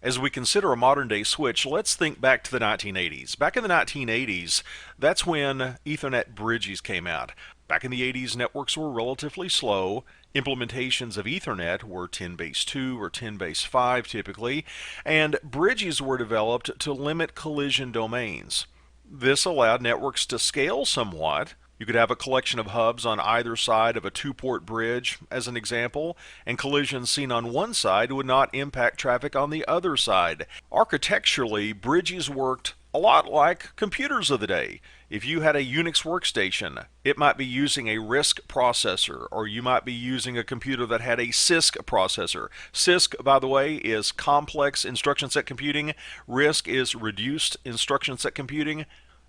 As we consider a modern-day switch, let's think back to the 1980s. Back in the 1980s, that's when Ethernet bridges came out. Back in the 80s, networks were relatively slow. Implementations of Ethernet were 10 base 2 or 10 base 5 typically, and bridges were developed to limit collision domains. This allowed networks to scale somewhat. You could have a collection of hubs on either side of a two-port bridge, as an example, and collisions seen on one side would not impact traffic on the other side. Architecturally, bridges worked a lot like computers of the day. If you had a Unix workstation, it might be using a RISC processor, or you might be using a computer that had a CISC processor. CISC, by the way, is complex instruction set computing. RISC is reduced instruction set computing.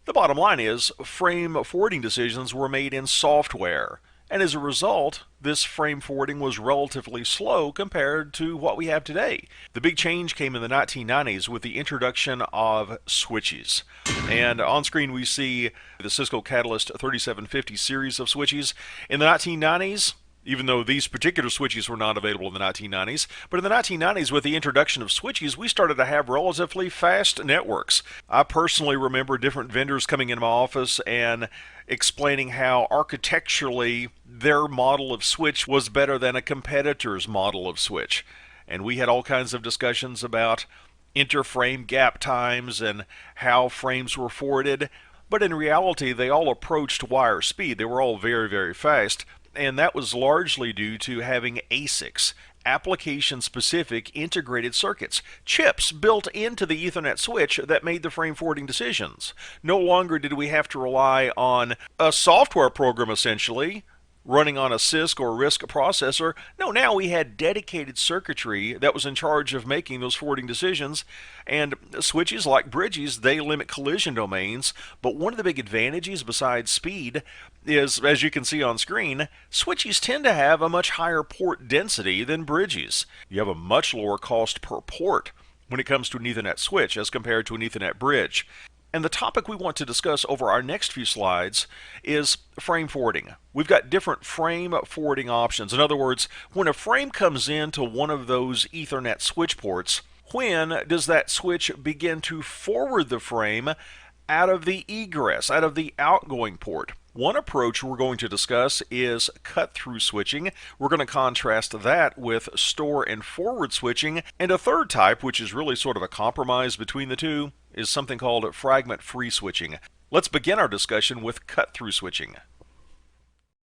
The bottom line is, frame forwarding decisions were made in software, and as a result, this frame forwarding was relatively slow compared to what we have today. The big change came in the 1990s with the introduction of switches. And on screen we see the Cisco Catalyst 3750 series of switches. In the 1990s, even though these particular switches were not available in the 1990s. But in the 1990s, with the introduction of switches, we started to have relatively fast networks. I personally remember different vendors coming into my office and explaining how architecturally their model of switch was better than a competitor's model of switch. And we had all kinds of discussions about interframe gap times and how frames were forwarded. But in reality, they all approached wire speed. They were all very, very fast. And that was largely due to having ASICs, application-specific integrated circuits, chips built into the Ethernet switch that made the frame forwarding decisions. No longer did we have to rely on a software program, essentially, running on a CISC or RISC processor. No, now we had dedicated circuitry that was in charge of making those forwarding decisions. And switches, like bridges, they limit collision domains. But one of the big advantages besides speed is, as you can see on screen, switches tend to have a much higher port density than bridges. You have a much lower cost per port when it comes to an Ethernet switch as compared to an Ethernet bridge. And the topic we want to discuss over our next few slides is frame forwarding. We've got different frame forwarding options. In other words, when a frame comes into one of those Ethernet switch ports, when does that switch begin to forward the frame out of the egress, out of the outgoing port? One approach we're going to discuss is cut-through switching. We're going to contrast that with store and forward switching. And a third type, which is really sort of a compromise between the two, is something called fragment-free switching. Let's begin our discussion with cut-through switching.